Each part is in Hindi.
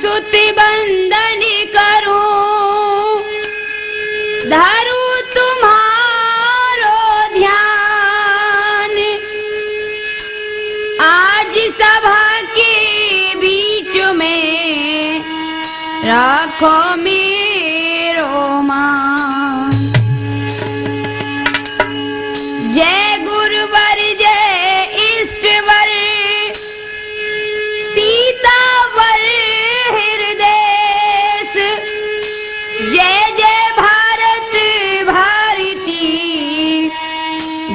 सुत बंदन करूं, धरू तुम्हारो ध्यान। आज सभा के बीच में रखो मेरो मान। जय गुरुवर जय इष्टवर, सीतावर हृदयेश। जय जय भारत भारती,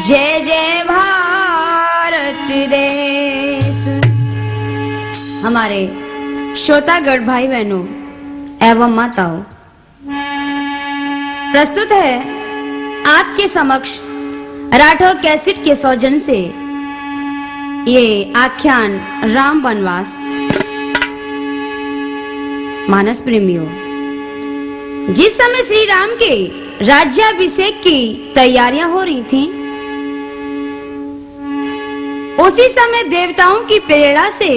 जय जय भारत देश। हमारे श्रोतागण भाई बहनों एवं माताओं, प्रस्तुत है आपके समक्ष राठौर कैसेट के सौजन्य से ये आख्यान राम वनवास। मानस प्रेमियों, जिस समय श्री राम के राज्याभिषेक की तैयारियां हो रही थीं, उसी समय देवताओं की प्रेरणा से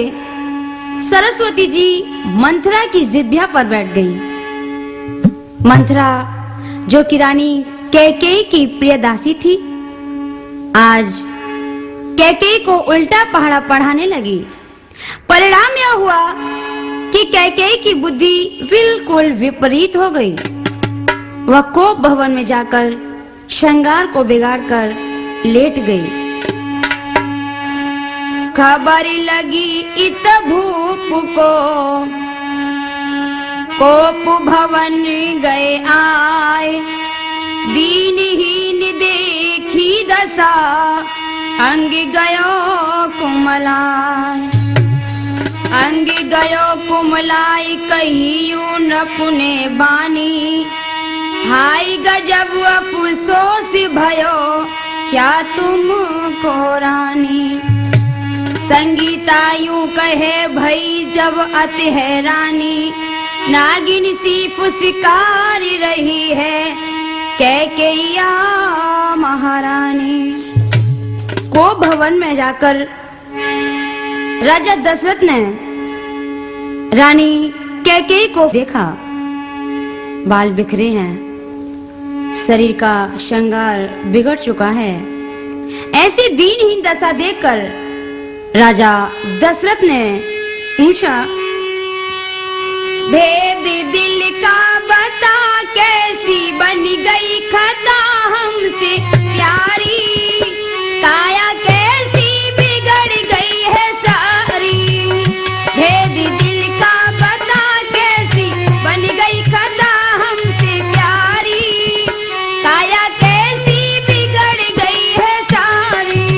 सरस्वती जी मंथरा की जिभ्या पर बैठ गई। मंथरा जो कि रानी कैकेयी की प्रिय दासी थी, आज कैकेयी को उल्टा पहाड़ा पढ़ाने लगी। परिणाम यह हुआ कि कैकेयी की बुद्धि बिल्कुल विपरीत हो गई। वह कोप भवन में जाकर श्रृंगार को बिगाड़कर लेट गई। खबर लगी इत भूप को, कोप भवन गए आए। दीनहीन देखी दशा, अंग गयो कुमलाय। अंग गयो कुमलाय कहियो न पुने बानी। हाय गजब अफसोस भयो, क्या तुमको रानी। संगीता यूं कहे भई जब अति हैरानी। नागिन सी फुसकार रही है कैकेयी महारानी। को भवन में जाकर राजा दशरथ ने रानी कैकेयी को देखा। बाल बिखरे हैं, शरीर का श्रृंगार बिगड़ चुका है। ऐसी दीनहीन दशा देखकर राजा दशरथ ने पूछा, भेद दिल का बता, कैसी बन गई खता हमसे प्यारी। काया कैसी बिगड़ गई है सारी। भेद दिल का बता, कैसी बन गई खता हमसे प्यारी। काया कैसी बिगड़ गई है सारी।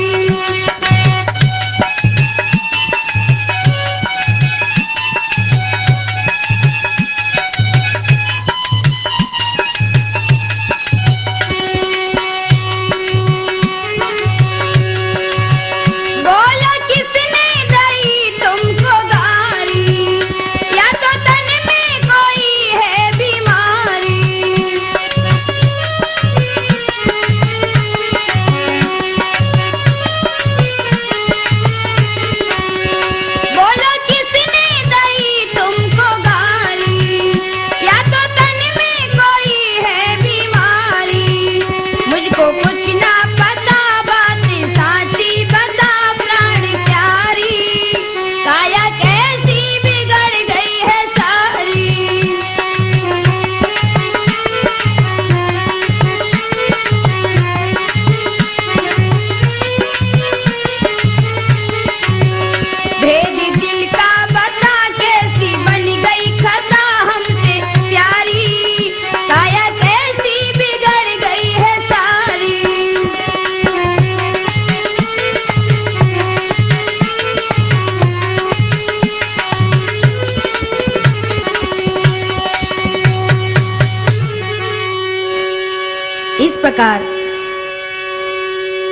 प्रकार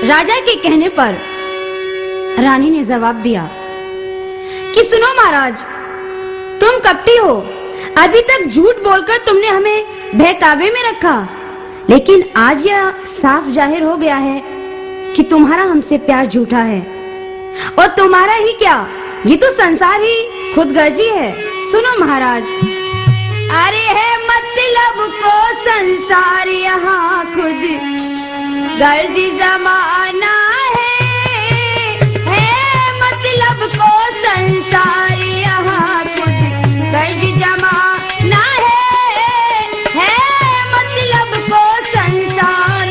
राजा के कहने पर रानी ने जवाब दिया कि सुनो महाराज, तुम कपटी हो। अभी तक झूठ बोलकर तुमने हमें बहकावे में रखा, लेकिन आज यह साफ जाहिर हो गया है कि तुम्हारा हमसे प्यार झूठा है। और तुम्हारा ही क्या, ये तो संसार ही खुदगर्जी है। सुनो महाराज, अरे है मतलब को संसार यहाँ खुद गर्ज जमाना है मतलब को संसार यहाँ खुद गर्ज जमाना है मतलब को संसार।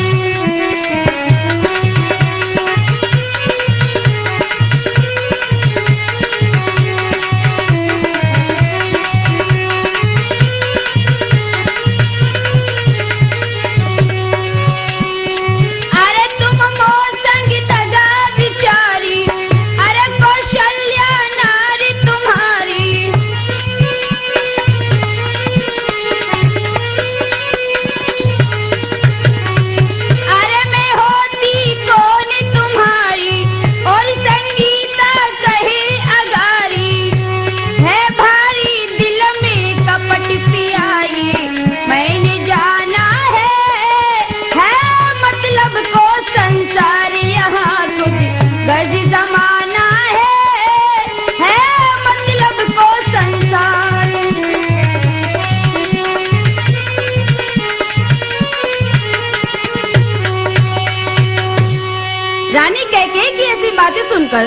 रानी कैकेयी की ऐसी बातें सुनकर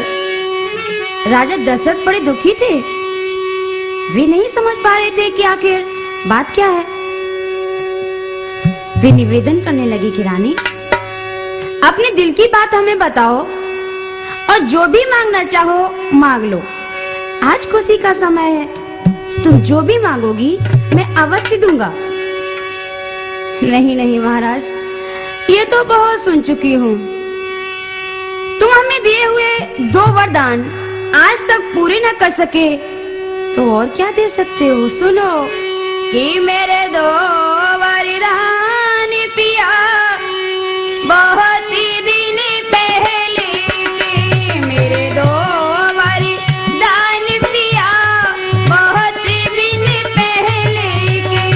राजा दशरथ बड़े दुखी थे। वे नहीं समझ पा रहे थे कि आखिर बात क्या है। वे निवेदन करने लगी कि रानी, अपने दिल की बात हमें बताओ और जो भी मांगना चाहो मांग लो। आज खुशी का समय है, तुम जो भी मांगोगी मैं अवश्य दूंगा। नहीं नहीं महाराज, ये तो बहुत सुन चुकी हूँ। तुम हमें दिए हुए 2 वरदान आज तक पूरे न कर सके तो और क्या दे सकते हो। सुनो कि मेरे 2 वरदान पिया बहुत ही दिन पहले के, मेरे 2 वरदान पिया बहुत ही दिन पहले के।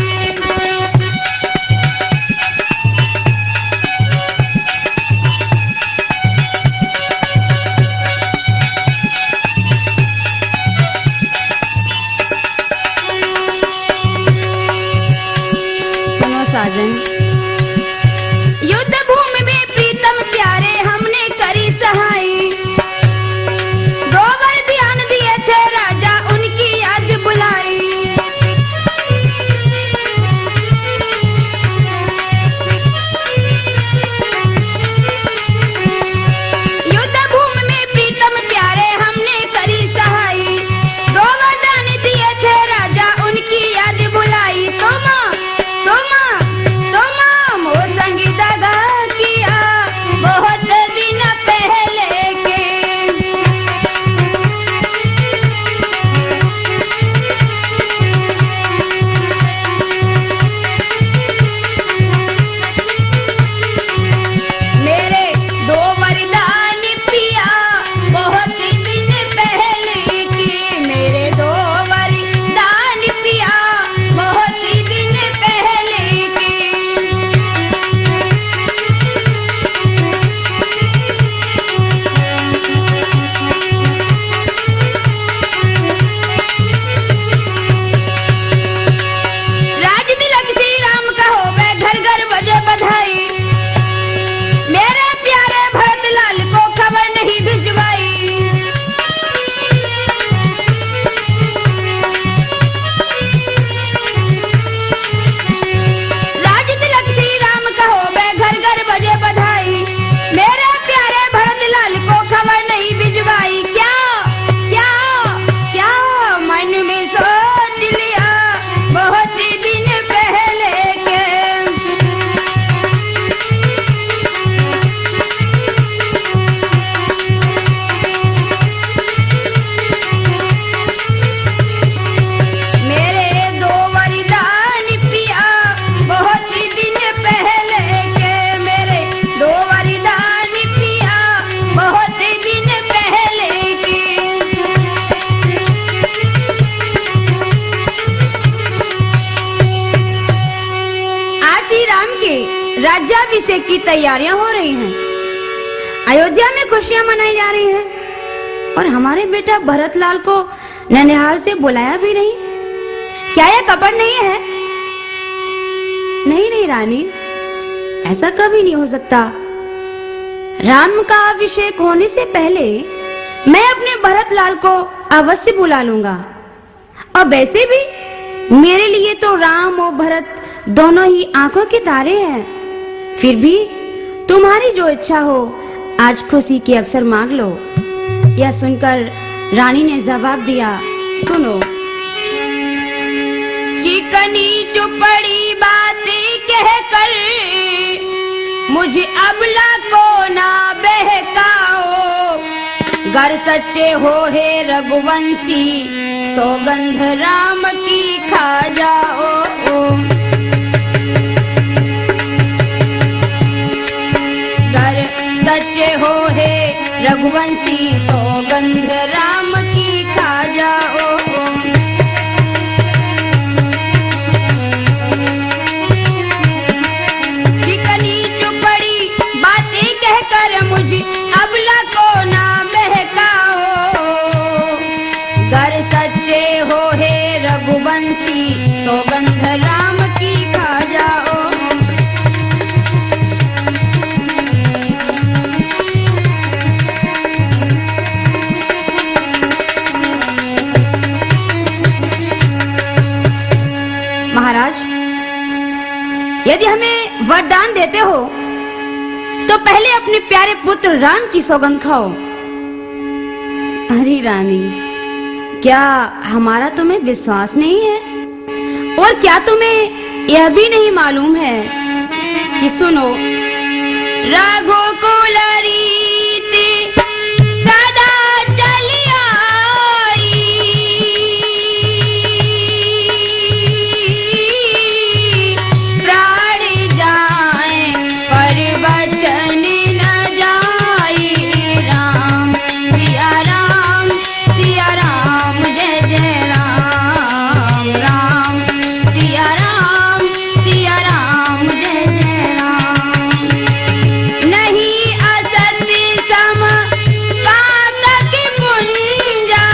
साजन, युद्ध भूमि में प्रीतम प्यारे हमने करी सहाई। 2 वर ध्यान दिए थे राजा उनकी याद बुलाई। युद्ध भूमि में प्रीतम प्यारे हमने करी सहाई। 2 वरदान दिए थे राजा उनकी याद बुलाई। बहुत दिन पहले के, मेरे 2 वरदान पिया बहुत दिन पहले के, मेरे 2 वरदान पिया बहुत दिन पहले के। मेरे प्यारे भरत लाल को खबर नहीं भिजवाई। राज तिलक श्री राम कहो वे घर घर बजे बधाई। मेरे प्यारे भरत लाल को खबर नहीं भिजवाई। क्या क्या क्या मन में सोच लिया बहुत दिन पहले के। राज्याभिषेक की तैयारियां हो रही हैं। अयोध्या में खुशियां मनाई जा रही हैं और हमारे बेटा भरतलाल को ननिहाल से बुलाया भी नहीं। क्या यह कपट नहीं है? नहीं नहीं रानी, ऐसा कभी नहीं हो सकता। राम का अभिषेक होने से पहले मैं अपने भरत लाल को अवश्य बुला लूंगा। और वैसे भी मेरे लिए तो राम और भरत दोनों ही आंखों के तारे हैं। फिर भी तुम्हारी जो इच्छा हो, आज खुशी के अवसर मांग लो। यह सुनकर रानी ने जवाब दिया, सुनो। चिकनी चुपड़ी बातें कहकर मुझे अबला को ना बहकाओ। गर सच्चे हो हे रघुवंशी, सौगंध राम की खा जाओ। गर सच्चे हो हे रघुवंशी, सौगंध राम की खा जाओ। चिकनी चुपड़ी बातें कहकर मुझे अबला को ना बहकाओ। गर सच्चे हो हे रघुवंशी, सौगंध राम की खा जाओ। महाराज, यदि हमें वरदान देते हो तो पहले अपने प्यारे पुत्र राम की सौगंध खाओ। अरे रानी, क्या हमारा तुम्हें विश्वास नहीं है? और क्या तुम्हें यह भी नहीं मालूम है कि सुनो, रघुकुल रीति सदा चली आई। प्राण जाए पर वचन न जाई। राम सिया राम, सिया राम, जय जय राम। राम सिया राम, सिया राम, जय जय राम। नहीं असत सम पातक पुंजा,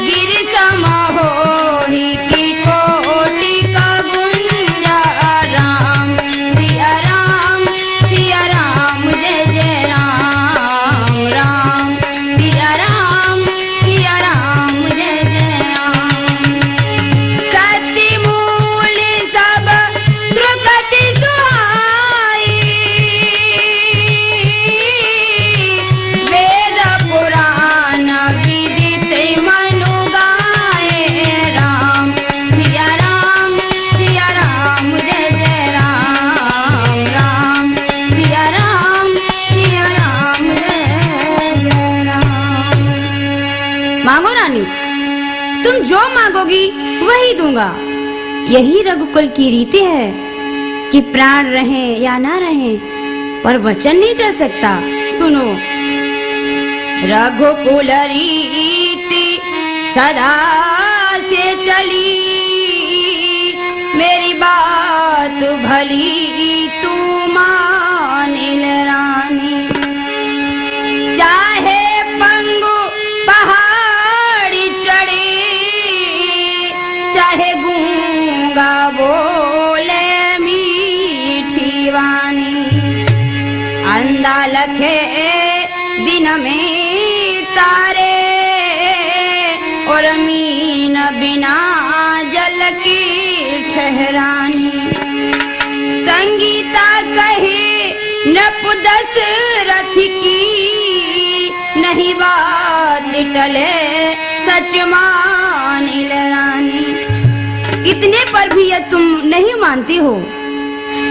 गिर सम होहि की कोटि का गुंजा। राम सिया राम, सिया राम, जय जय राम। राम सिया राम, सिया राम, जय जय राम। सत्य मूल सब सुकृति सुहाई। वेद पुराण विदित मनु गाए। राम सिया राम, सिया राम, जय जय राम। राम सिया राम, सिया राम, जय जय राम। मांगो रानी, तुम जो मांगोगी वही दूंगा। यही रघुकुल की रीति है कि प्राण रहे या ना रहे, पर वचन नहीं कर सकता। सुनो, रघुकुल रीति सदा से चली। मेरी बात भली तू मान ले रानी। चाहे पंगु पहाड़ चढ़े, चाहे गूंगा बोले मीठी वाणी। अंधा लखे दिन में तारे, और मीन बिना जल की ठहरानी। संगीता कहे नप दशरथ की, नहीं बात टले सच मान ले रानी। इतने पर भी यह तुम नहीं मानती हो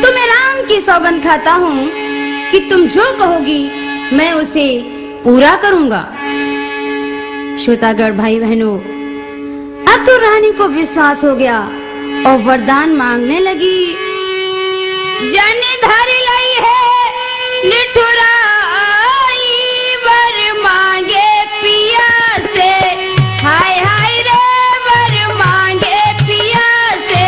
तो मैं राम की सौगंध खाता हूँ कि तुम जो कहोगी मैं उसे पूरा करूंगा। श्रोतागढ़ भाई बहनों, अब तो रानी को विश्वास हो गया और वरदान मांगने लगी। जन धर लई है निठुराई, वर मांगे पिया से। हाय हाय रे, वर मांगे पिया से।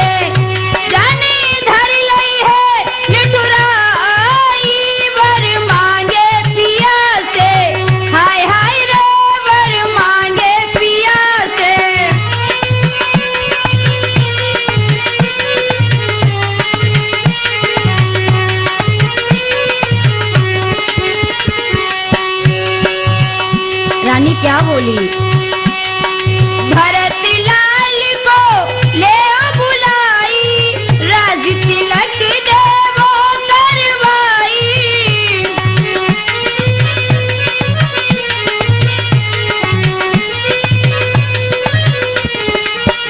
जन धर लई है निठुराई, वर मांगे पिया से। हाय हाय रे, वर मांगे पिया रानी क्या बोली? भरत लाल को ले बुलाई, राज तिलक देवो करवाई।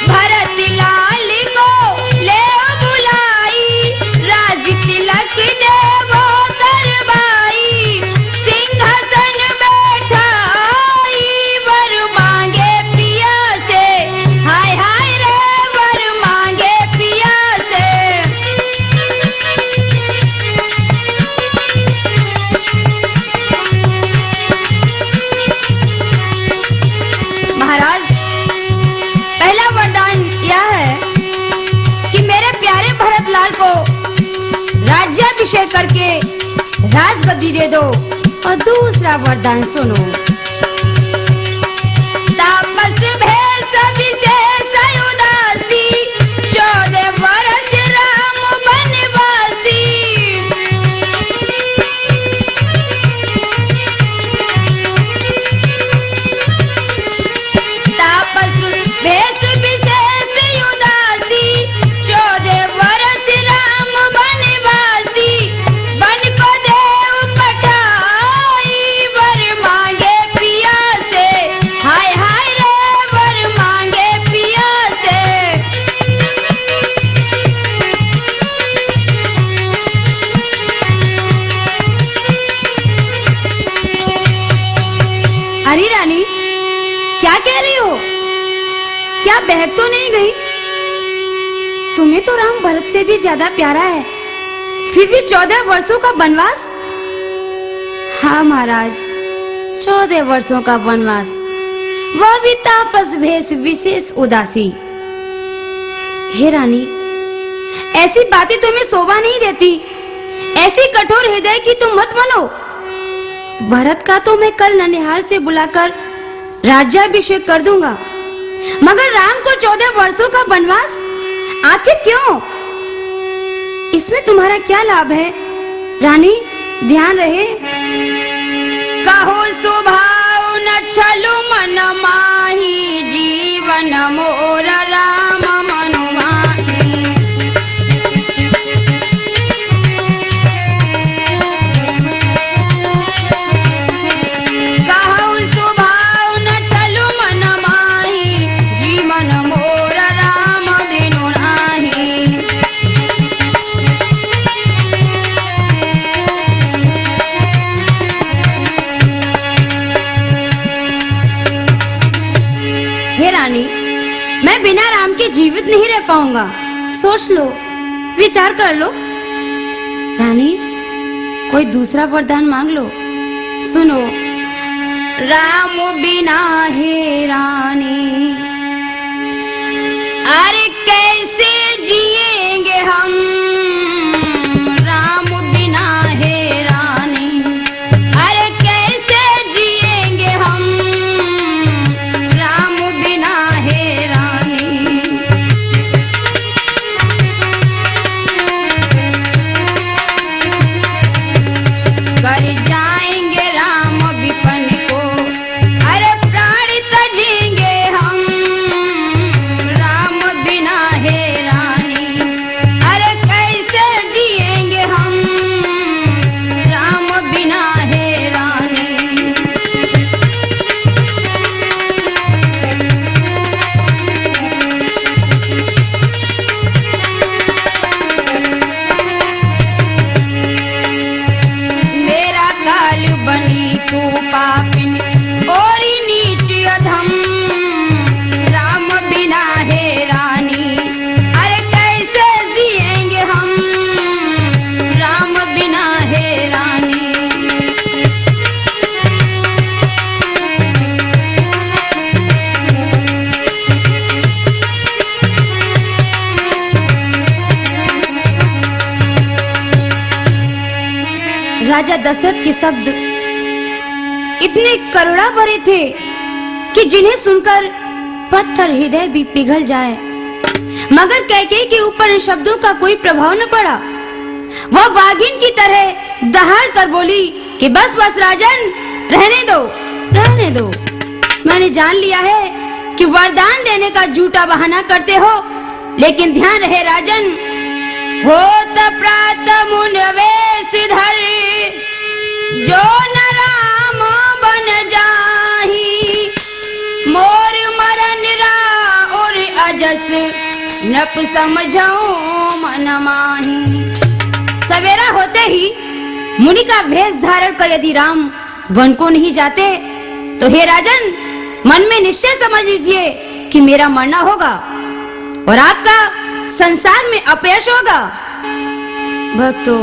भरत लाल को ले बुलाई, राज तिलक देवो करवाई। सिंहासन बैठाई, वर मांगे पिया से, हाय हाय रे वर मांगे पिया से। महाराज, पहला वरदान यह है कि मेरे प्यारे भरत लाल को राज्याभिषेक करके राजगद्दी दे दो। और दूसरा वरदान सुनो। तापस भेष विशेष उदासी, 14 वर्ष राम वनवासी। तापस भेष विशेष उदासी, 14 वर्ष राम वनवासी। वन को देव पठाई, वर मांगे पिया से, हाय हाय रे वर मांगे पिया से। अरे रानी, क्या कह रही हो? क्या बहक तो नहीं गई? तुम्हें तो राम भरत से भी ज्यादा प्यारा है, फिर भी 14 वर्षों का वनवास? हाँ महाराज, 14 वर्षों का वनवास, वह भी तापस भेष विशेष उदासी। हे रानी, ऐसी बातें तुम्हें शोभा नहीं देती। ऐसी कठोर हृदय की तुम मत बनो। भरत का तो मैं कल ननिहाल से बुलाकर राज्याभिषेक कर दूंगा, मगर राम को 14 वर्षों का वनवास आखिर क्यों? इसमें तुम्हारा क्या लाभ है? रानी, ध्यान रहे। कहो स्वभाव न छलु मन माही, जीवन मोर राम मनु माही। कहो स्वभाव न छलु मन माही, जीवन मोर राम बिनु नाही। हे रानी, मैं बिना राम के जीवित नहीं रह पाऊंगा। सोच लो, विचार कर लो। रानी, कोई दूसरा वरदान मांग लो। सुनो। राम बिना हे रानी, अरे कैसे जिएंगे हम? राम बिना हे रानी, अरे कैसे जिएंगे हम? राम बिना हे रानी। कर जाएंगे राम विपन को, अरे प्राण तजेंगे हम। राम बिना हे रानी, अरे कैसे जिएंगे हम? राम बिना हे रानी। मेरा काल बनी तू पापिन, और नीच अधम। राम बिना हे रानी, अरे कैसे जिएंगे हम? राम बिना हे रानी। राजा दशरथ के शब्द इतने करुणा भरे थे कि जिन्हें सुनकर पत्थर हृदय भी पिघल जाए, मगर कैकेयी के ऊपर इन शब्दों का कोई प्रभाव न पड़ा। वह वागिन की तरह दहाड़ कर बोली कि बस बस राजन, रहने दो, रहने दो। मैंने जान लिया है कि वरदान देने का झूठा बहाना करते हो, लेकिन ध्यान रहे राजन, होत प्रात मुनवेश धर जो न राम बन जाही, मोर मरन रा और अजस नप समझाऊं मन माही। सवेरा होते ही मुनि का भेष धारण कर यदि राम वन को नहीं जाते तो हे राजन, मन में निश्चय समझ लीजिए कि मेरा मरना होगा और आपका संसार में अपयश होगा। भक्तों,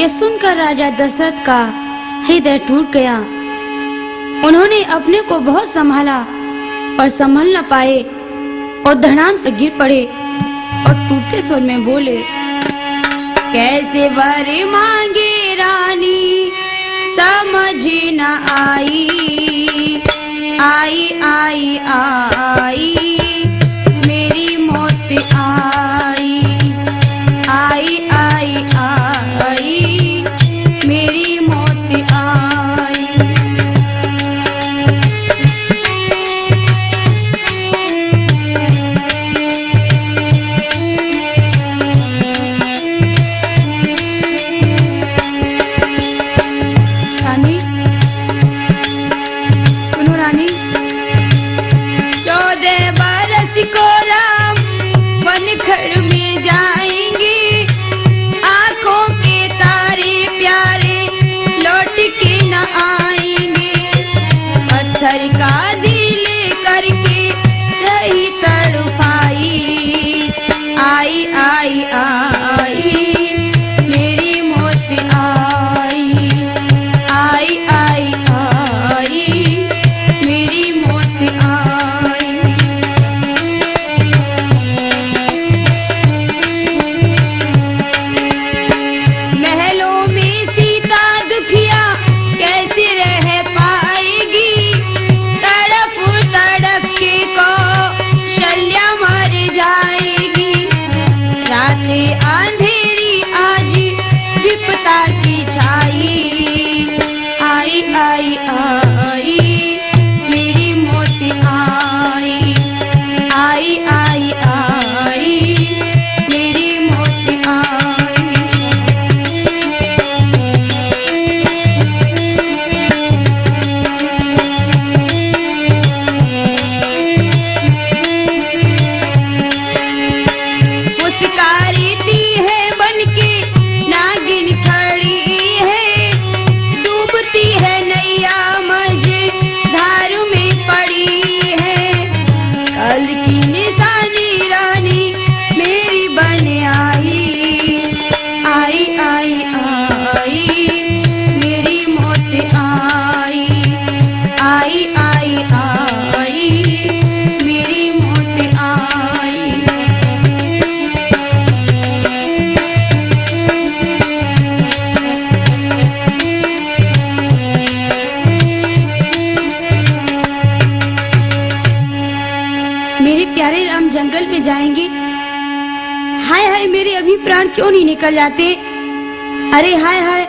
ये सुनकर राजा दशरथ का हृदय टूट गया। उन्होंने अपने को बहुत संभाला पर संभल न पाए और धड़ाम से गिर पड़े और टूटते स्वर में बोले, कैसे वर मांगे रानी समझ न आई, आई आई आई मेरी मौत आई, आई आई आई मेरी मौत आई। रानी, सुनो रानी, 14 बरस को राम वनखड़ में जाएंगे, आंखों के तारे प्यारे लौट के न आएंगे, पत्थर का दिल करके रही तड़पाई, आई आई आई मेरी मौत आई, आई आई आई मेरी मौत आई। महलों में सीता दुखिया कैसे रह पाएगी, तड़प तड़प के कौशल्या मर जाएगी, रातें अंधेरी आज विपदा की छाई, आई आई आई मेरी मौत आई, आई आई आई मेरी मौत आई। पुचकारती है बनके नागिन खड़ी है, डूबती है नैया मझ धार में पड़ी है, कल की निशानी रानी मेरी बन आई, आई आई आई मेरी मौत आई, आई आई आई मेरी मौत आई। मेरे प्यारे राम जंगल में जाएंगे, हाय हाय मेरे अभी प्राण क्यों नहीं निकल जाते, अरे हाय हाय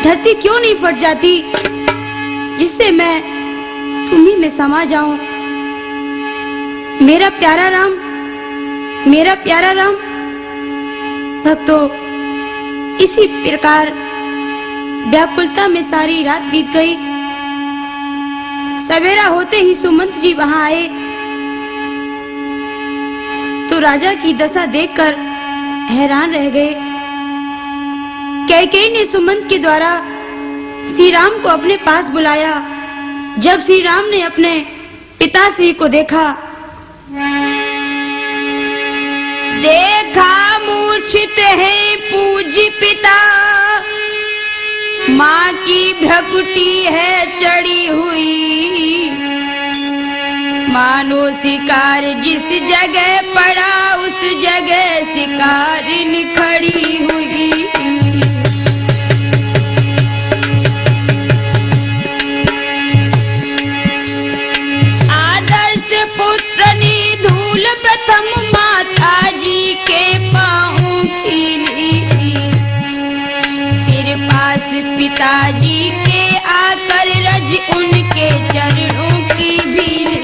धरती क्यों नहीं फट जाती, जिससे मैं तुम्ही में समा जाऊं। मेरा प्यारा राम, मेरा प्यारा राम। भक्तों, इसी प्रकार व्याकुलता में सारी रात बीत गई। सवेरा होते ही सुमंत जी वहां आए तो राजा की दशा देखकर हैरान रह गए। कैकेयी ने सुमंत के द्वारा श्री राम को अपने पास बुलाया। जब श्री राम ने अपने पिताश्री को देखा, देखा मूर्छित है पूज्य पिता, माँ की भ्रकुटी है चढ़ी हुई, मानो शिकार जिस जगह पड़ा उस जगह शिकारिन खड़ी हुई। आदर्श पुत्र ने धूल प्रथम माता जी के पाँव खिली, फिर पास पिताजी के आकर रज उनके चरणों की भी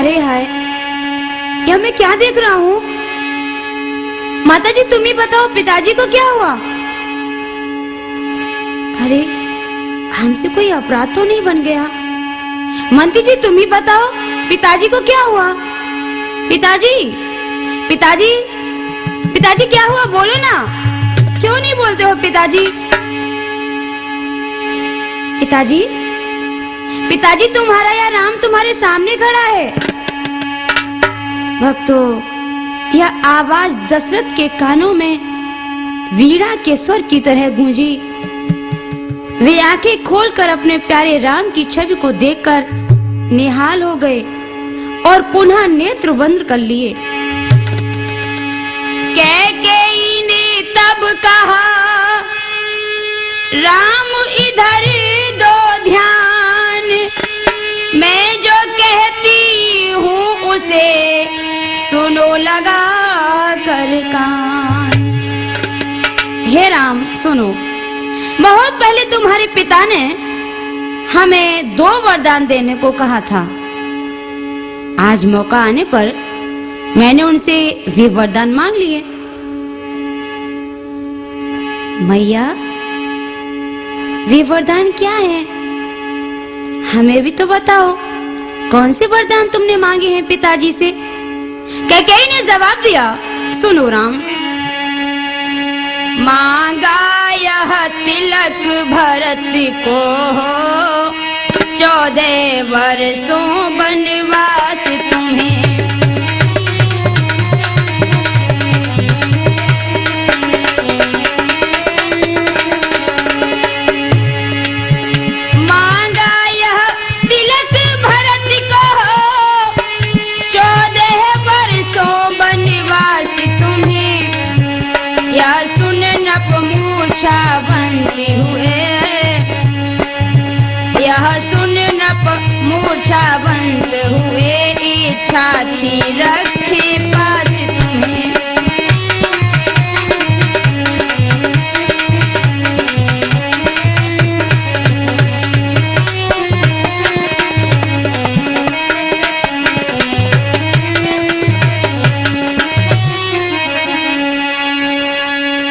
अरे हाय, यह मैं क्या देख रहा हूँ? माताजी तुम ही बताओ, पिताजी को क्या हुआ? अरे हमसे कोई अपराध तो नहीं बन गया? मंत्री जी तुम ही बताओ, पिताजी को क्या हुआ? पिताजी, पिताजी, पिताजी क्या हुआ? बोलो ना, क्यों नहीं बोलते हो पिताजी? पिताजी, पिताजी तुम्हारा या राम तुम्हारे सामने खड़ा है। भक्तों, यह आवाज दशरथ के कानों में वीणा के स्वर की तरह गूंजी। वे आंखें खोलकर अपने प्यारे राम की छवि को देखकर निहाल हो गए और पुनः नेत्र बंद कर लिए। कैकेयी ने तब कहा, राम इधर दो ध्यान, मैं जो कहती हूँ उसे सुनो लगा कर कान। हे राम सुनो, बहुत पहले तुम्हारे पिता ने हमें 2 वरदान देने को कहा था। आज मौका आने पर मैंने उनसे वे वरदान मांग लिए। मैया, वे वरदान क्या है? हमें भी तो बताओ, कौन से वरदान तुमने मांगे हैं पिताजी से? कैकेयी ने जवाब दिया, सुनो राम, मांगा यह तिलक भरत को, 14 वर्षों वनवास तुम्हें। बंसी हुए, यह सुन नप मूर्छा बंस हुए, इच्छा थी रखे पास तुम्हें।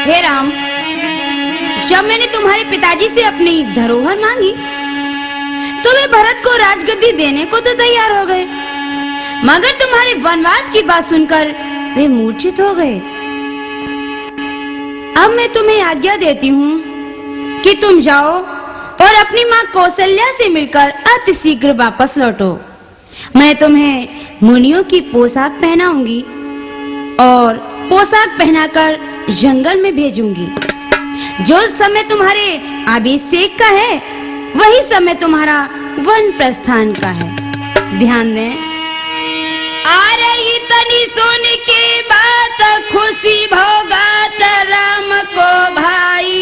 हे राम, जब मैंने तुम्हारे पिताजी से अपनी धरोहर मांगी तो वे भरत को राजगद्दी देने को तो तैयार हो गए, मगर तुम्हारे वनवास की बात सुनकर वे मूर्छित हो गए। अब मैं तुम्हें आज्ञा देती हूँ कि तुम जाओ और अपनी माँ कौशल्या से मिलकर अति शीघ्र वापस लौटो। मैं तुम्हें मुनियों की पोशाक पहनाऊंगी और पोशाक पहनाकर जंगल में भेजूंगी। जो समय तुम्हारे अभिषेक का है, वही समय तुम्हारा वन प्रस्थान का है। ध्यान दें। आ रही तनी सुन के बात, खुशी भोगात राम को भाई,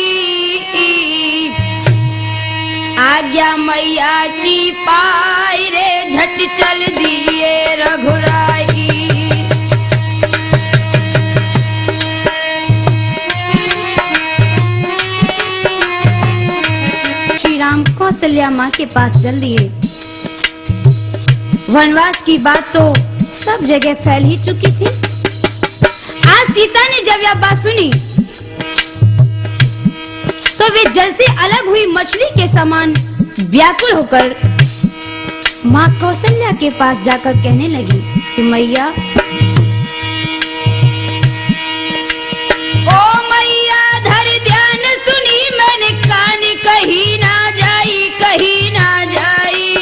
आज्ञा मैया की पाई रे, झट चल दिए रघुराई। राम कौशल्या माँ के पास चल दिए। वनवास की बात तो सब जगह फैल ही चुकी थी। आज सीता ने जब यह बात सुनी तो वे जल से अलग हुई मछली के समान व्याकुल होकर माँ कौशल्या के पास जाकर कहने लगी कि मैया, ओ मैया धर ध्यान सुनी मैंने, कान कहीं ना जाई, कहीं ना जाई,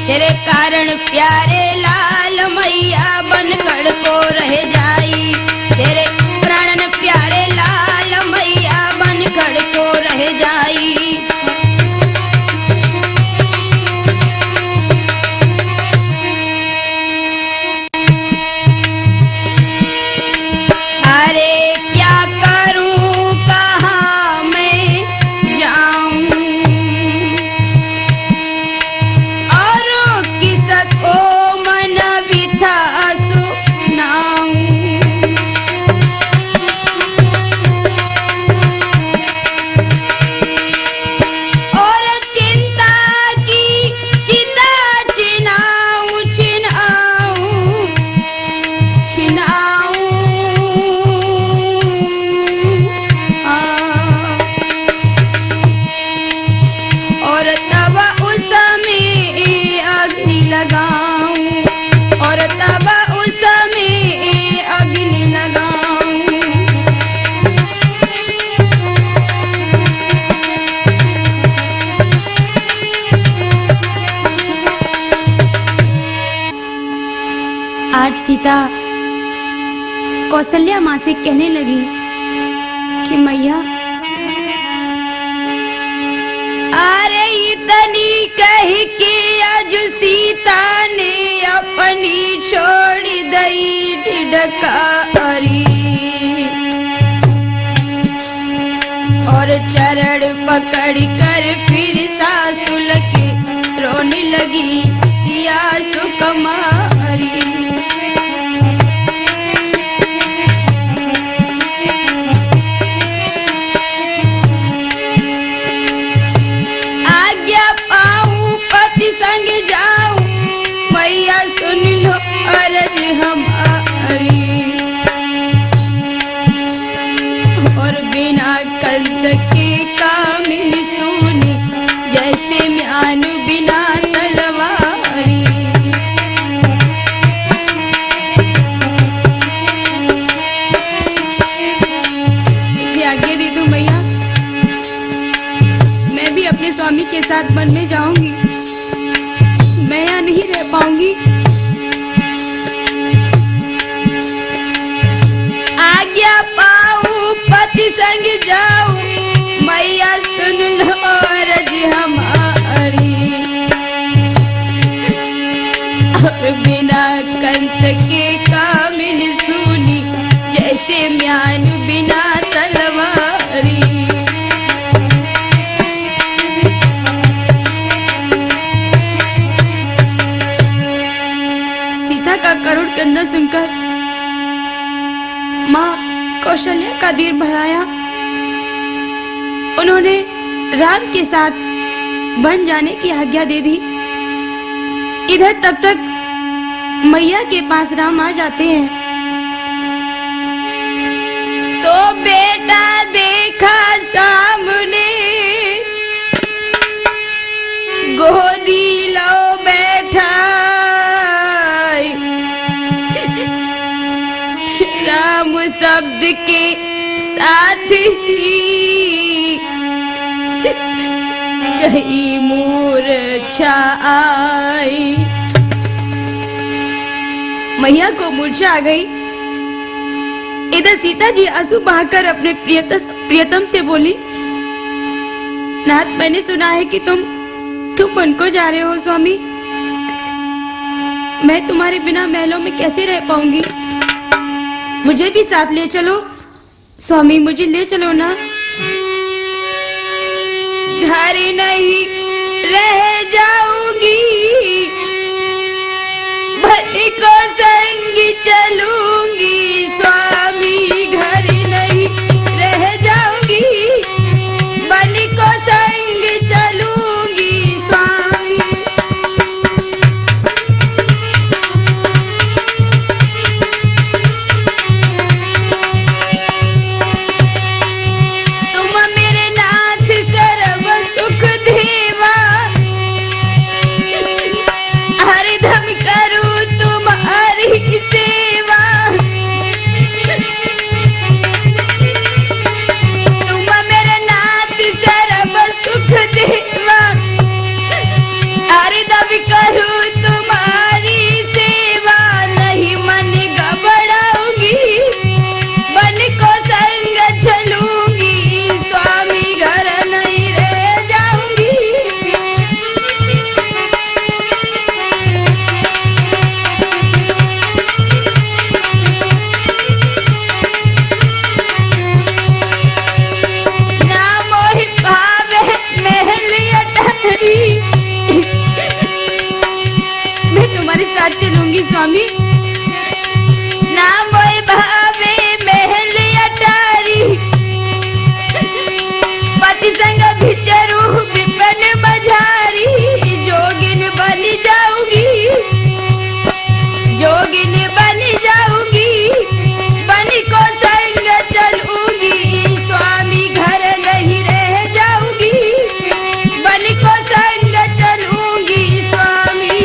तेरे कारण प्यारे लाल मैया बनकर को रह जाई, तेरे प्राणन प्यारे लाल मैया बनकर को रह जाई। अरे क्या करूं, कहाँ मैं जाऊं, और किसको मन बिथा सुनाऊं। सीता कौशल्या माँ से कहने लगी कि मैया, अरे इतनी कह के आज सीता ने अपनी छोड़ दई ढिढकारी और चरण पकड़ कर फिर सासुल के रोने लगी सिया सुकुमारी। आज्ञा पाऊं पति संग जाऊं, मैया सुन लो अर्ज हमारी और बिना कंत के कामिनी सुनी जैसे म्यान बिना तलवारी। आज्ञा दे दो मैया, मैं भी अपने स्वामी के साथ वन में जाऊंगी, मैं यहाँ नहीं रह पाऊंगी। आज्ञा पाऊं पति संग जाऊं, मैया सुन लो अर्ज हमारी और बिना कंत के कामिनी सुनी जैसे म्यान बिना तलवारी। सीता का करुण कंधा सुनकर माँ कौशल्या का दिल भराया। उन्होंने राम के साथ वन जाने की आज्ञा दे दी। इधर तब तक मैया के पास राम आ जाते हैं तो बेटा देखा सामने, गोदी लो बैठा राम शब्द के साथ ही गई मूर्छा आई। मैया को मूर्छा आ गई। इधर सीता जी आंसू बहाकर अपने प्रियतम से बोली, नाथ मैंने सुना है कि तुम वन को जा रहे हो स्वामी, मैं तुम्हारे बिना महलों में कैसे रह पाऊंगी, मुझे भी साथ ले चलो स्वामी, मुझे ले चलो ना। घर नहीं रह जाऊंगी, भट्टी को संग चलूंगी स्वामी, घर नहीं रह जाऊंगी, बलि को संग चलूंगी स्वामी। तुम मेरे नाथ सर्व सुख देवा, हरदम करूं तुम्हारी सेवा। तुम मेरे नाथ सर्व सुख देवा, हरदम करूं तुम्हारी सेवा। नहीं मन घबराऊंगी, बन को संग चलूंगी स्वामी, घर नहीं रह जाऊंगी। ना मोहि भावे महल अटारी, मैं तुम्हारे साथ चलूंगी स्वामी। ना मोहि भावे महल अटारी, पति संग भिचरू विपन बजारी। जोगिन बन जाऊंगी, जोगिन बन जाऊंगी, बन को संग चलूंगी स्वामी, घर नहीं रह जाऊंगी, बन को संग चलूंगी स्वामी।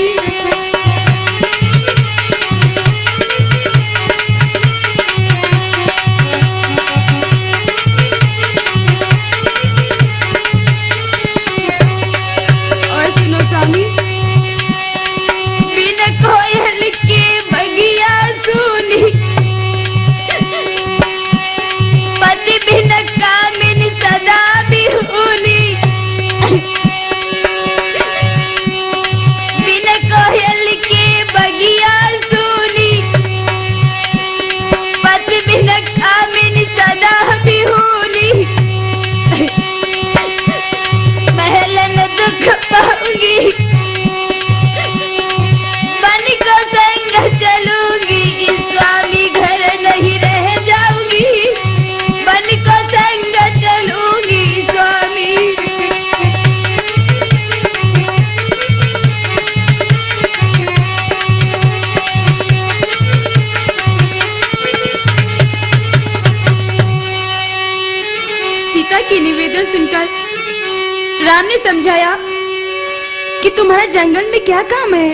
राम ने समझाया कि तुम्हारा जंगल में क्या काम है,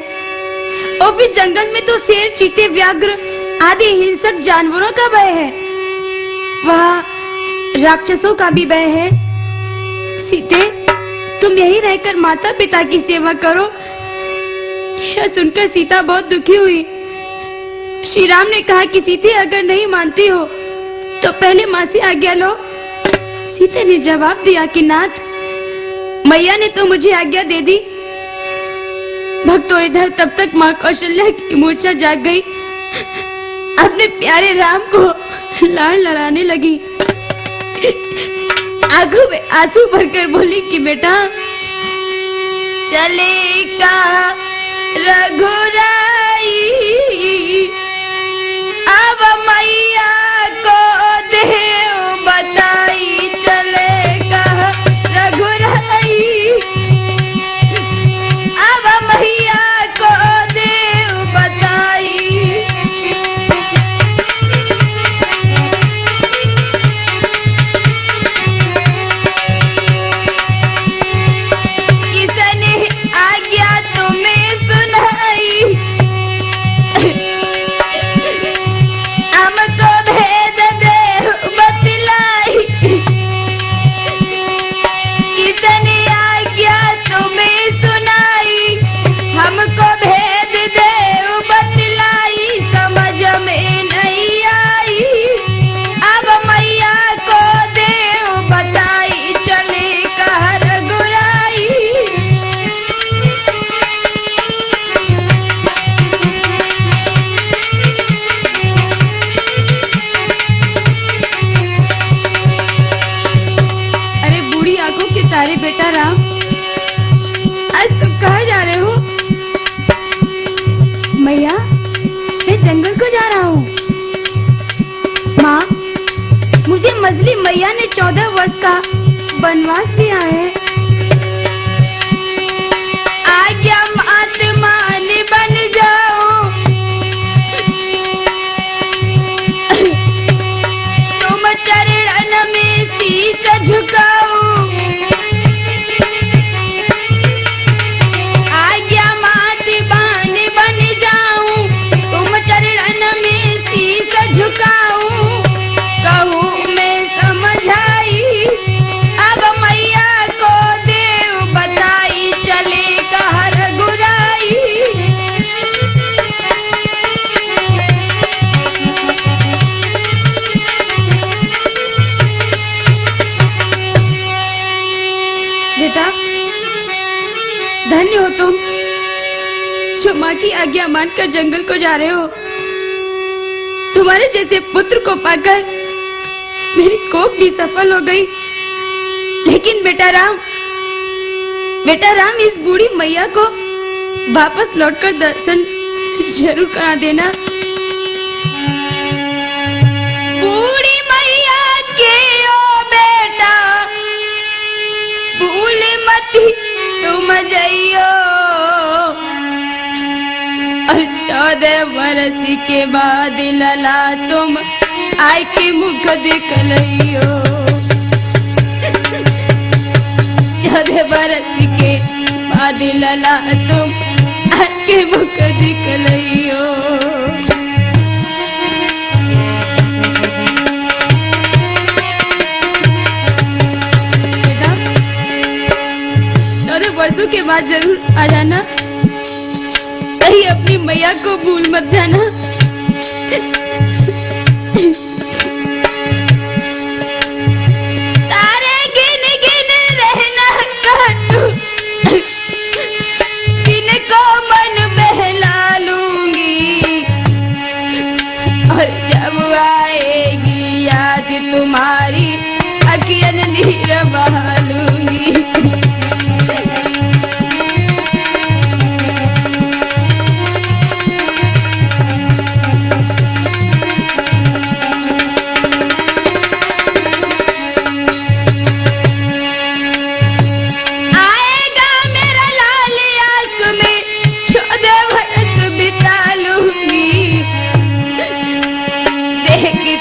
और फिर जंगल में तो शेर, चीते, व्याघ्र आदि हिंसक जानवरों का भय है, वहाँ राक्षसों का भी भय है। सीते, तुम यही रहकर माता पिता की सेवा करो। यह सुनकर सीता बहुत दुखी हुई। श्री राम ने कहा कि सीते, अगर नहीं मानती हो तो पहले माँ से आज्ञा लो। सीता ने जवाब दिया कि नाथ, मैया ने तो मुझे आज्ञा दे दी। भक्तों, इधर तब तक माँ कौशल्या की मूर्छा जाग गई, अपने प्यारे राम को लाड़ लड़ाने लगी। आंखों में आंसू भरकर बोली कि बेटा, चलेगा रघुराई, अब मैया को देव बताई। चलेगा रघुराई, अब मैया को देव बताई। किसने आज्ञा तुम्हें सुनाई, हमको भेद देव बतलाई। किसने आज्ञा तुम्हें सुनाई, हमको भेद देव बतलाई। समझ में नहीं आई, अब मैया को देव बताई। चले कह रघुराई, अरे बूढ़ी आंखों के तारे बेटा राम, आज तुम कहाँ जा रहे हो? मैया, मैं जंगल को जा रहा हूँ। माँ, मुझे मजली मैया ने 14 वर्ष का वनवास दिया है। आज्ञा मात मान बन जाओ, तुम चरण में शीश झुकाओ। आज्ञा मात बान बन जाऊं, तुम चरण में शीश झुकाऊं। कहूँ मैं समझाई, अब मैया को देव बताई। चले कह रघुराई, बेटा धन्य हो तुम, जो माँ की आज्ञा मानकर जंगल को जा रहे हो। तुम्हारे जैसे पुत्र को पाकर मेरी कोख भी सफल हो गई। लेकिन बेटा राम, इस बूढ़ी मैया को वापस लौटकर दर्शन जरूर करा देना। बूढ़ी मैया के ओ बेटा, भूल मत तुम जइयो, और 14 वर्ष के बाद लला तुम आय के मुख देख लियो। 14 वर्ष के बाद लला तुम आय के मुख देख लियो। बेटा, 14 वर्षों के बाद जरूर आ जाना, कहीं अपनी मैया को भूल मत जाना। तारे गिन गिन रहना काटू, जिनको मन बहला लूंगी, और जब आएगी याद तुम्हारी, अखियन नीर बहा लूंगी।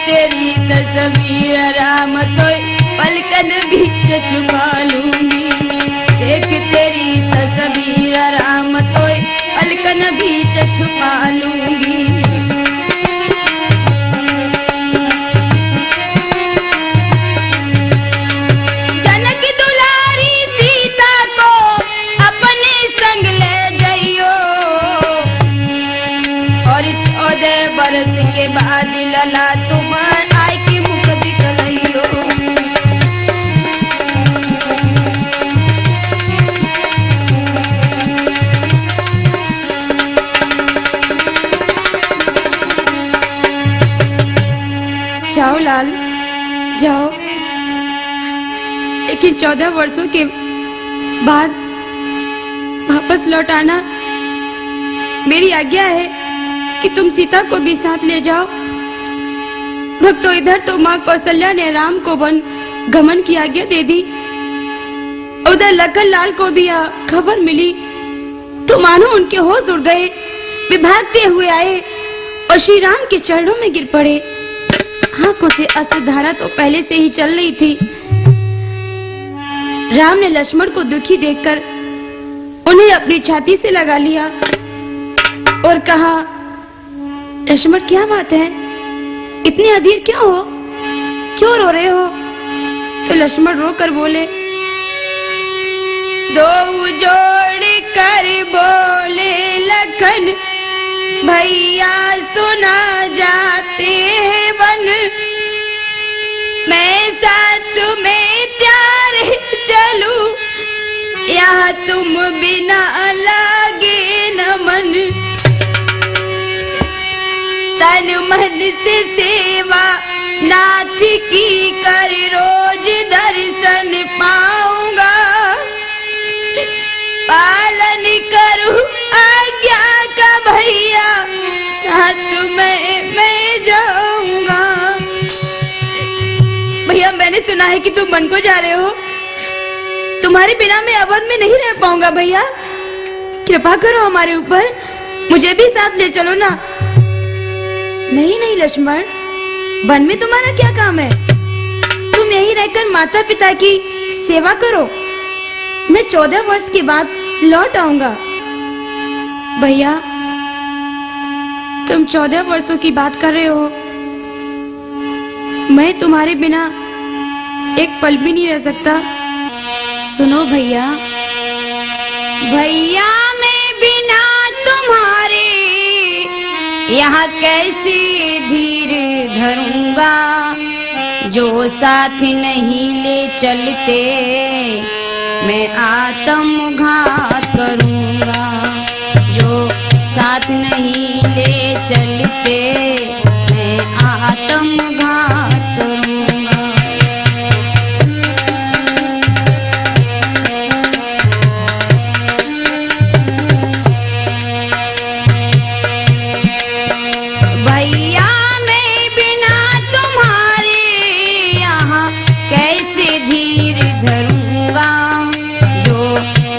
तेरी तस्वीर राम तो पलकन भी छुपा लूंगी। देख तेरी तस्वीर राम तो पलकन बीच छुपा लूंगी। जनक दुलारी सीता को अपने संग ले जाइयो और 14 बरस के बाद लला तुम आय की मुख दिखलाइयो। जाओ लाल जाओ, लेकिन 14 वर्षों के बाद वापस लौट आना। मेरी आज्ञा है कि तुम सीता को भी साथ ले जाओ। भक्तों, इधर तो माँ कौशल्या ने राम को वन गमन की आज्ञा दे दी, उधर लखन लाल को भी खबर मिली तो मानो उनके होश उड़ गए। वे भागते हुए आए और श्री राम के चरणों में गिर पड़े। आंखों से अश्रुधारा तो पहले से ही चल रही थी। राम ने लक्ष्मण को दुखी देखकर उन्हें अपनी छाती से लगा लिया और कहा, लक्ष्मण क्या बात है, इतने अधीर क्यों हो, क्यों रो रहे हो? तो लक्ष्मण रोकर बोले, दो जोड़ कर बोले लखन भैया सुना जाते हैं वन, मैं साथ में त्यार चलूं, यहाँ तुम बिना लागे न मन, तन मन से सेवा नाथ की कर रोज दर्शन पाऊंगा, पालन करूं आज्ञा का भैया, साथ में मैं जाऊंगा। भैया मैंने सुना है कि तुम वन को जा रहे हो, तुम्हारे बिना मैं अवध में नहीं रह पाऊंगा भैया, कृपा करो हमारे ऊपर, मुझे भी साथ ले चलो ना। नहीं नहीं लक्ष्मण, वन में तुम्हारा क्या काम है, तुम यहीं रहकर माता पिता की सेवा करो, मैं 14 वर्ष के बाद लौट आऊंगा। भैया तुम 14 वर्षों की बात कर रहे हो, मैं तुम्हारे बिना एक पल भी नहीं रह सकता। सुनो भैया, भैया मैं बिना तुम्हारे यहाँ कैसे धीर धरूंगा, जो साथ नहीं ले चलते मैं आत्मघात करूंगा, जो साथ नहीं ले चलते मैं आत्मघात करूंगा। भैया मैं बिना तुम्हारे यहाँ कैसे धीर धरूंगा,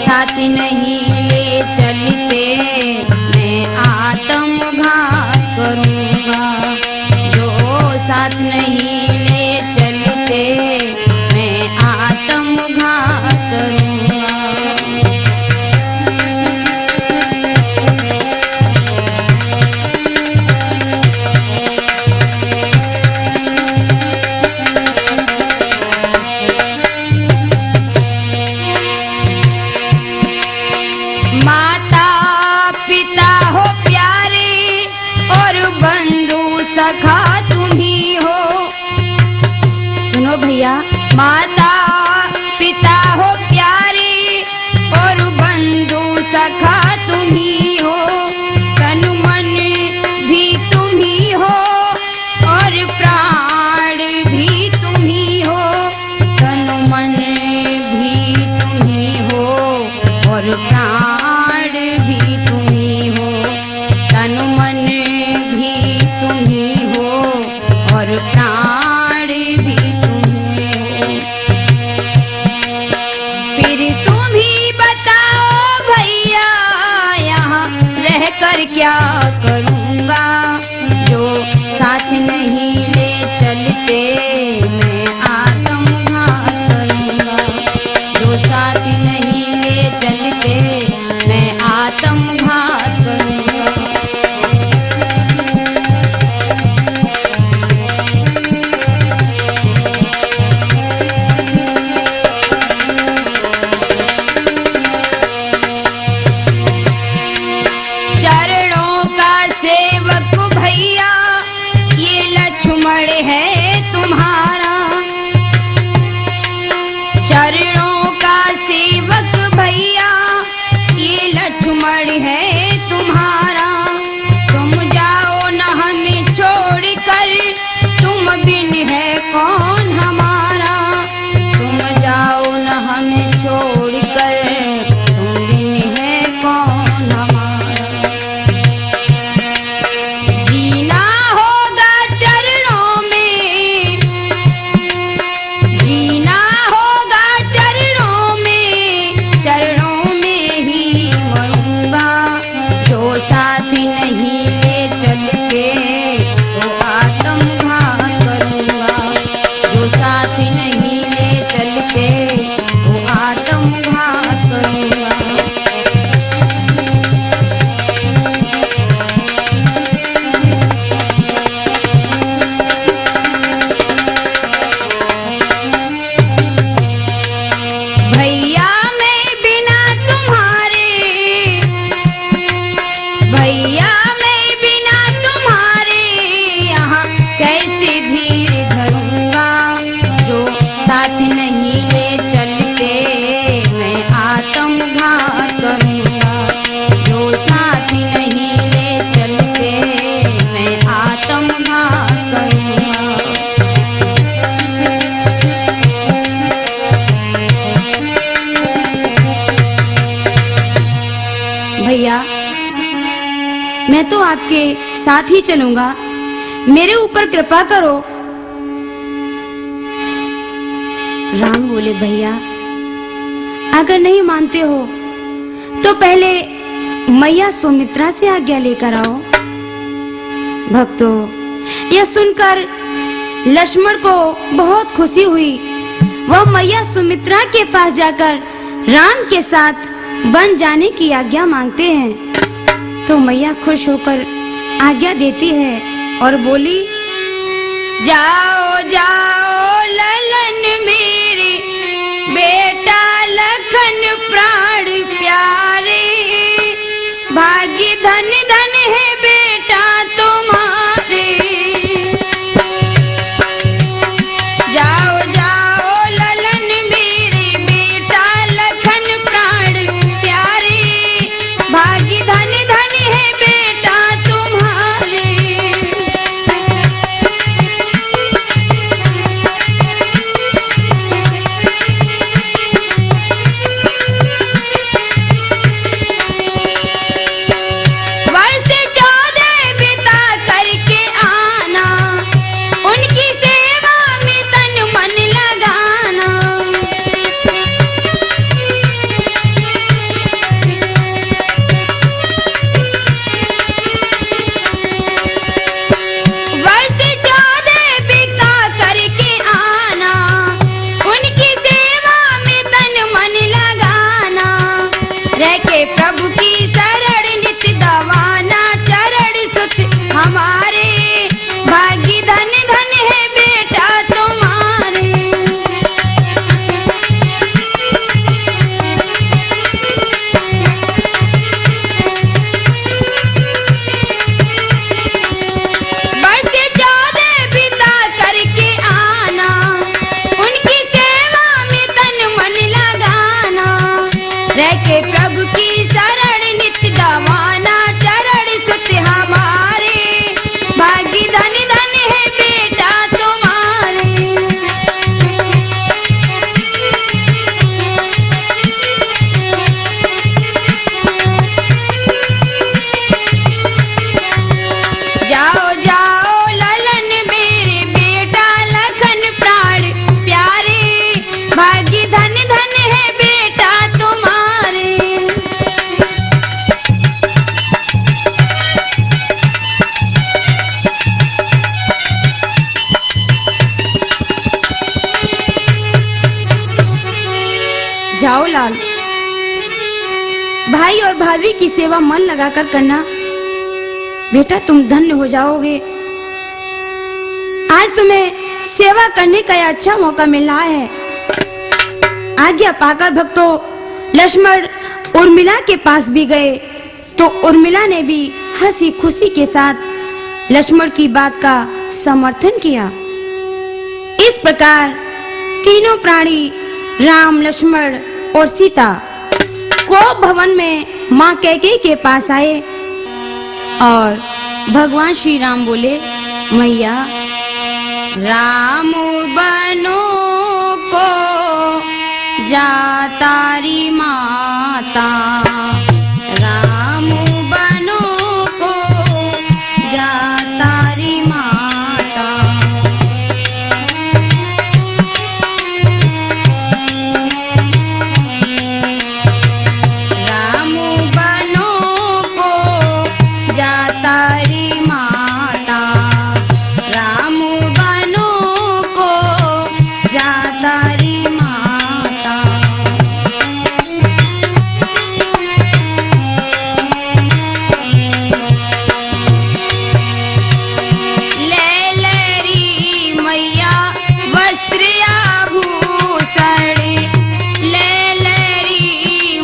साथ नहीं ले चलते मैं आत्मघात करूंगा, जो साथ नहीं ले चलते मैं आत्मघात करूंगा। माता पिता हो प्यारे और बंधु सखा तुम ही हो। सुनो भैया, माता पिता हो प्यारे और बंधु सखा तुम ही हो, तन मन भी तुम ही हो और प्राण भी तुम ही हो, तन मन भी तुम ही हो और प्राण भी तुम ही हो, तन मन भी तुम ही हो और प्राण भी तुम ही हो। फिर तुम ही बताओ भैया, यहाँ रहकर क्या करूँगा, जो साथ नहीं ले चलते मैं आत्मघात करूँगा, जो साथ नहीं ले आत्मघात करूंगा। चरणों का सेवक भैया ये लक्ष्मण है तुम्हारा। चरणों का सेवक भैया ये लक्ष्मण है तुम्हारा। तुम जाओ न हमें छोड़ कर, तुम बिन है कौन हमारा। तुम जाओ न हमें छोड़ कर, तुम बिन है कौन हमारा। जीना होगा चरणों में, जीना होगा चरणों में, चरणों में ही मरूंगा। जो साथ नहीं ले चल के तो आत्मघात करूंगा। जो साथ नहीं ले चल के तो आत्मघात करूंगा। भैया मैं बिना तुम्हारे, भैया मैं बिना तुम्हारे यहाँ कैसे धीर धरूंगा। जो साथ नहीं ले चलते मैं आत्मघात करूंगा। जो साथ नहीं ले चलते मैं आत्मघात करूंगा। भैया मैं तो आपके साथ ही चलूंगा, मेरे ऊपर कृपा करो। राम बोले भैया अगर नहीं मानते हो तो पहले मैया सुमित्रा से आज्ञा लेकर आओ। भक्तों यह सुनकर लक्ष्मण को बहुत खुशी हुई। वह मैया सुमित्रा के पास जाकर राम के साथ बन जाने की आज्ञा मांगते हैं। तो मैया खुश होकर आज्ञा देती है और बोली, जाओ जाओ ललन मेरे, बेटा लखन प्राण प्यारे। भाग्य धन धन है बेटा तुम्हारे। जाओ जाओ ललन मेरे, बेटा लखन प्राण प्यारे। भाग्य धन धन है बेटा तुम्हारे। वर्ष 14 बिता करके आना, उनकी सेवा में तन मन लगाना। वर्ष 14 बिता करके आना, उनकी सेवा में तन मन लगाना। रह के प्रभु की शरण नित दवाना, चरण सुत हमारे। भाग्य धन धन है बेटा तुम्हारे। वर्ष 14 बिता करके आना, उनकी सेवा में तन मन लगाना। रह के प्रभु की शरण नित दवाना, चरण सुत हमारे। भाभी की सेवा मन लगाकर करना, बेटा तुम धन्य हो जाओगे। आज तुम्हें सेवा करने का यह अच्छा मौका मिल रहा है। आज्ञा पाकर भक्तों लक्ष्मण उर्मिला के पास भी गए तो उर्मिला ने भी हंसी खुशी के साथ लक्ष्मण की बात का समर्थन किया। इस प्रकार तीनों प्राणी राम, लक्ष्मण और सीता को भवन में मां कैकेयी के पास आए और भगवान श्री राम बोले, मैया राम बनो को जातारी माता, राम बनो को जातारी माता। राम बनो को जातारी माता, राम बनो को जातारी माता। ले मैया वस्त्र आभूषण, ले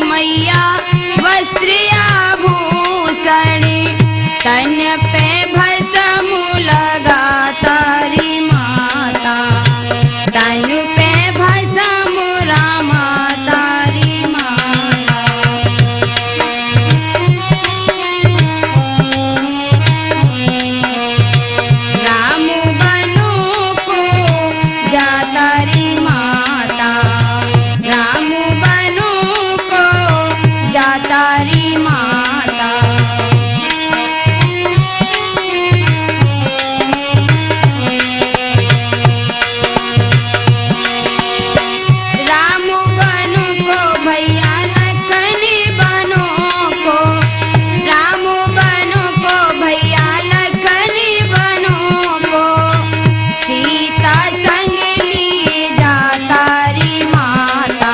मैया वस्त्र आभूषण, तन पे भस्म लगा तारी माता, तन पे भस्म रामा तारी माता। राम बनो को जातारी माता, राम बनो को जातारी माता। राम बनो को भैया लखन बनो को, राम बनो को भैया लखन बनो को, सीता संग ली जातारी माता,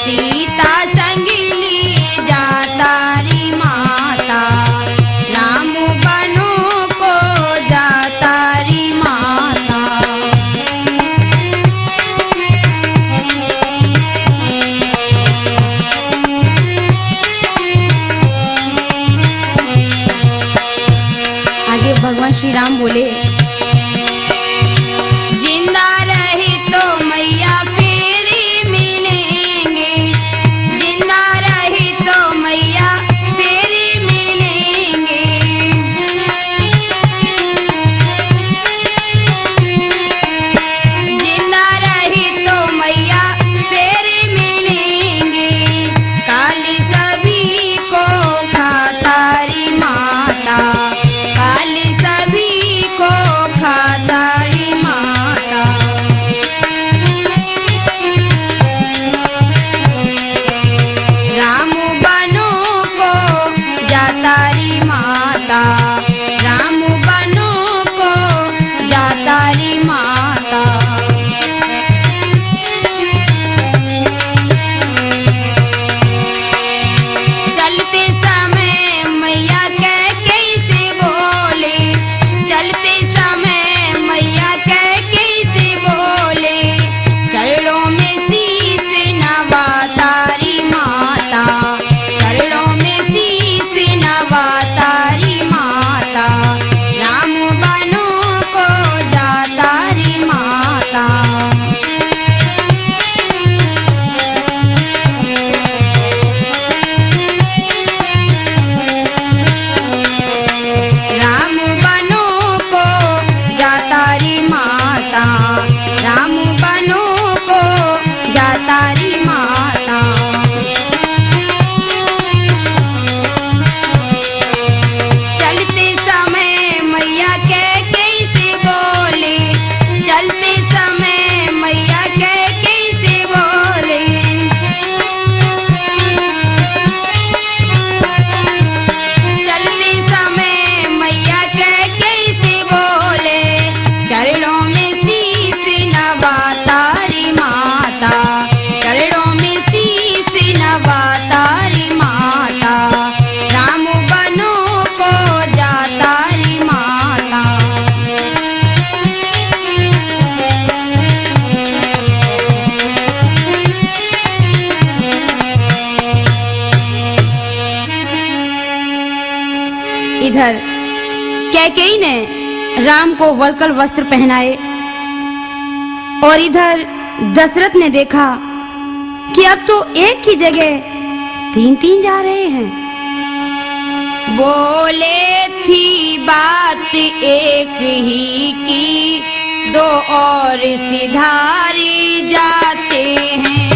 सीता संग ली जातारी माता। राम बनो को जातारी माता। आगे भगवान श्री राम बोले, जिंदा रहे तो मैया फेरी मिलेंगे, जिंदा रहे तो मैया फेरी मिलेंगे। जिंदा रहे तो मैया फेरी मिलेंगे, काली सभी को खातारी माता, काली सभी को खातारी माता। राम बनो को जातारी माता, राम बनो को जातारी माता। चलते समय मैया कैकेयी से बोले, चलते समय मैया कैकेयी से बोले, चरणों में शीश नवा तारी माता, चरणों में शीश नवा तारी माता। राम बनो को जातारी माता। इधर कैकेयी ने राम को वल्कल वस्त्र पहनाए और इधर दशरथ ने देखा कि अब तो एक की जगह तीन तीन जा रहे हैं। बोले थी बात एक ही की, दो और सिधारे जाते हैं।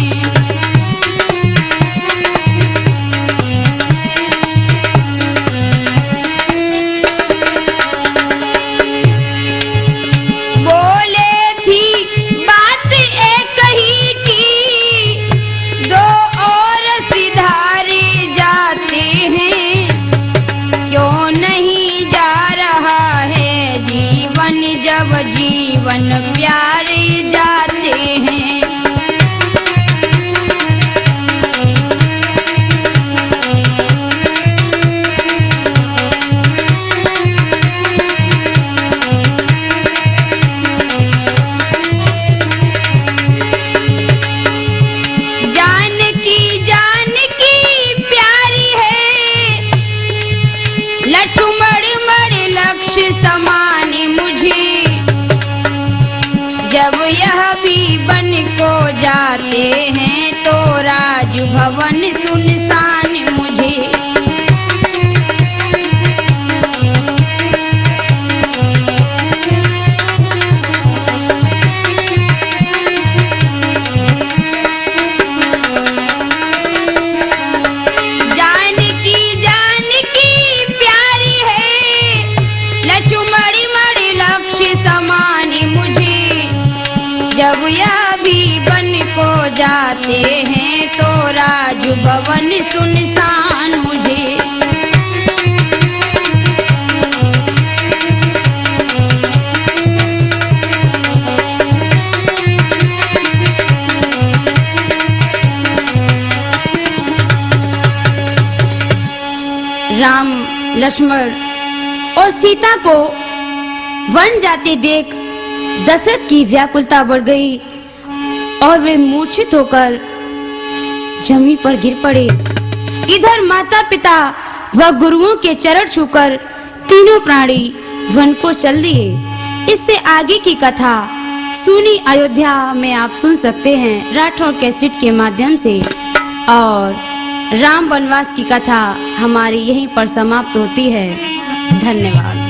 जब जीवन प्यारे जाते हैं। जानकी जानकी प्यारी है, लक्ष्मण मण लक्ष्य समान मुझे। जब यह भी बन को जाते हैं तो राज भवन सुनसान मुझे। जानकी जानकी प्यारी है, लक्ष्मण मण लक्ष्य समान मुझे। जब यह भी बन को जाते हैं तो राज भवन सुनसान मुझे। राम लक्ष्मण और सीता को वन जाते देख दशरथ की व्याकुलता बढ़ गई और वे मूर्छित होकर जमीन पर गिर पड़े। इधर माता पिता व गुरुओं के चरण छूकर तीनों प्राणी वन को चल दिए। इससे आगे की कथा सुनी अयोध्या में आप सुन सकते हैं राठौर कैसेट के माध्यम से। और राम वनवास की कथा हमारी यहीं पर समाप्त होती है। धन्यवाद।